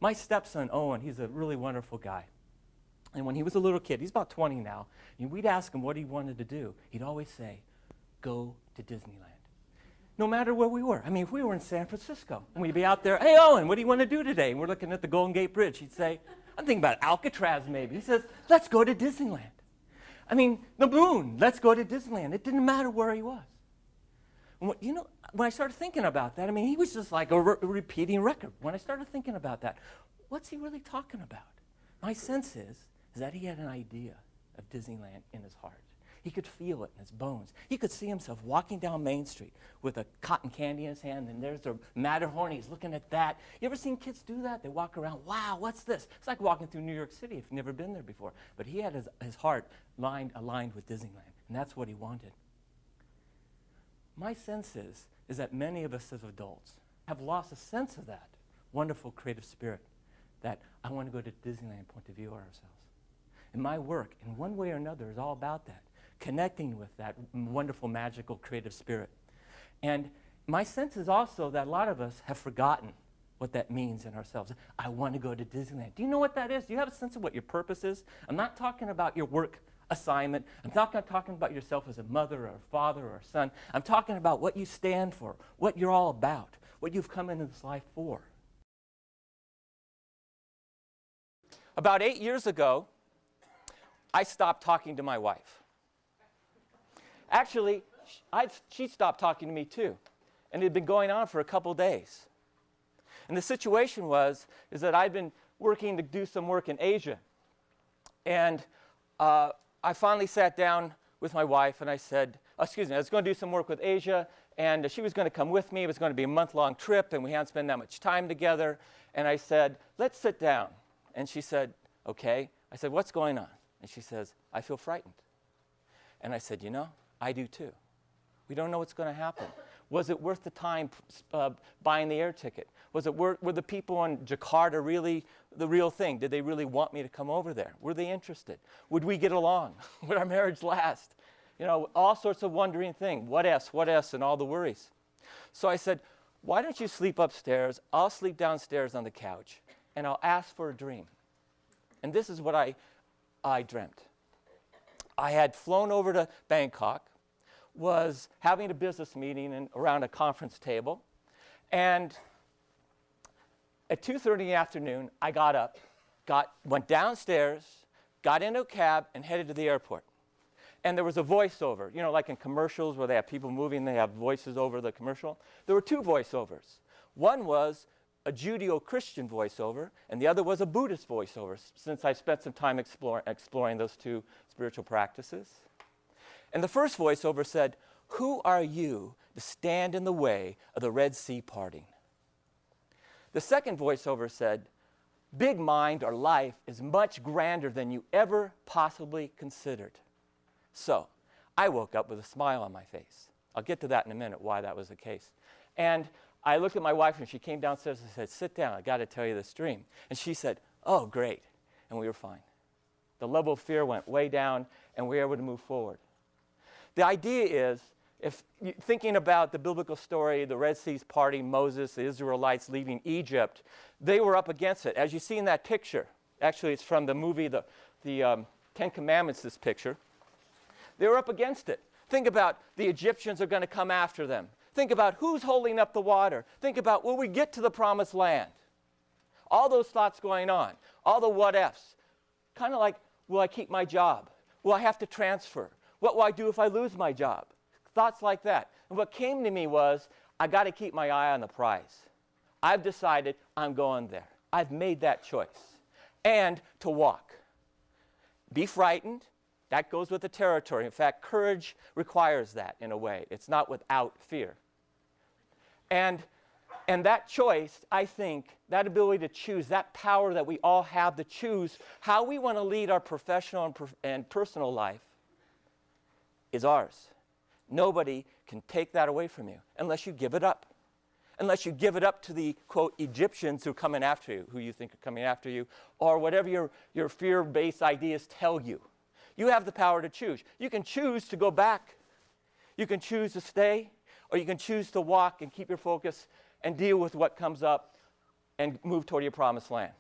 My stepson, Owen, he's a really wonderful guy. And when he was a little kid, he's about 20 now, and we'd ask him what he wanted to do. He'd always say, go to Disneyland. No matter where we were. I mean, if we were in San Francisco, and we'd be out there, hey, Owen, what do you want to do today? And we're looking at the Golden Gate Bridge. He'd say, I'm thinking about Alcatraz maybe. He says, let's go to Disneyland. I mean, the moon, let's go to Disneyland. It didn't matter where he was. And when I started thinking about that, I mean, he was just like a repeating record. When I started thinking about that, what's he really talking about? My sense is that he had an idea of Disneyland in his heart. He could feel it in his bones. He could see himself walking down Main Street with a cotton candy in his hand, and there's a Matterhorn. He's looking at that. You ever seen kids do that? They walk around, wow, what's this? It's like walking through New York City if you've never been there before. But he had his heart aligned with Disneyland, and that's what he wanted. My sense is that many of us as adults have lost a sense of that wonderful creative spirit, that I want to go to Disneyland point of view of ourselves. And my work, in one way or another, is all about that, connecting with that wonderful, magical, creative spirit. And my sense is also that a lot of us have forgotten what that means in ourselves. I want to go to Disneyland. Do you know what that is? Do you have a sense of what your purpose is? I'm not talking about your work assignment. I'm not talking about yourself as a mother or a father or a son. I'm talking about what you stand for, what you're all about, what you've come into this life for. About 8 years ago, I stopped talking to my wife. Actually, she stopped talking to me too. And it had been going on for a couple days. And the situation is that I'd been working to do some work in Asia. And I finally sat down with my wife and I said, I was going to do some work with Asia, and she was going to come with me. It was going to be a month-long trip, and we hadn't spent that much time together. And I said, let's sit down. And she said, okay. I said, what's going on? And she says, I feel frightened. And I said, I do too. We don't know what's going to happen. Was it worth the time buying the air ticket? Were the people in Jakarta really the real thing? Did they really want me to come over there? Were they interested? Would we get along? Would our marriage last? All sorts of wondering things. What ifs, and all the worries. So I said, why don't you sleep upstairs? I'll sleep downstairs on the couch, and I'll ask for a dream. And this is what I dreamt. I had flown over to Bangkok, was having a business meeting around a conference table, and at 2:30 in the afternoon, I got up, went downstairs, got into a cab, and headed to the airport. And there was a voiceover, like in commercials where they have people moving, they have voices over the commercial. There were two voiceovers. One was a Judeo-Christian voiceover, and the other was a Buddhist voiceover, since I spent some time exploring those two spiritual practices. And the first voiceover said, who are you to stand in the way of the Red Sea parting? The second voiceover said, big mind or life is much grander than you ever possibly considered. So I woke up with a smile on my face. I'll get to that in a minute, why that was the case. And I looked at my wife, and she came downstairs and said, sit down, I got to tell you this dream. And she said, oh, great. And we were fine. The level of fear went way down, and we were able to move forward. The idea is, if thinking about the biblical story, the Red Sea's parting, Moses, the Israelites leaving Egypt, they were up against it. As you see in that picture, actually it's from the movie, the Ten Commandments, this picture. They were up against it. Think about the Egyptians are going to come after them. Think about who's holding up the water. Think about, will we get to the promised land? All those thoughts going on, all the what ifs. Kind of like, will I keep my job? Will I have to transfer? What will I do if I lose my job? Thoughts like that. And what came to me was, I got to keep my eye on the prize. I've decided I'm going there. I've made that choice. And to walk. Be frightened. That goes with the territory. In fact, courage requires that in a way. It's not without fear. And that choice, I think, that ability to choose, that power that we all have to choose how we want to lead our professional and personal life is ours. Nobody can take that away from you unless you give it up. Unless you give it up to the, quote, Egyptians who are coming after you, who you think are coming after you, or whatever your fear-based ideas tell you. You have the power to choose. You can choose to go back. You can choose to stay, or you can choose to walk and keep your focus and deal with what comes up and move toward your promised land.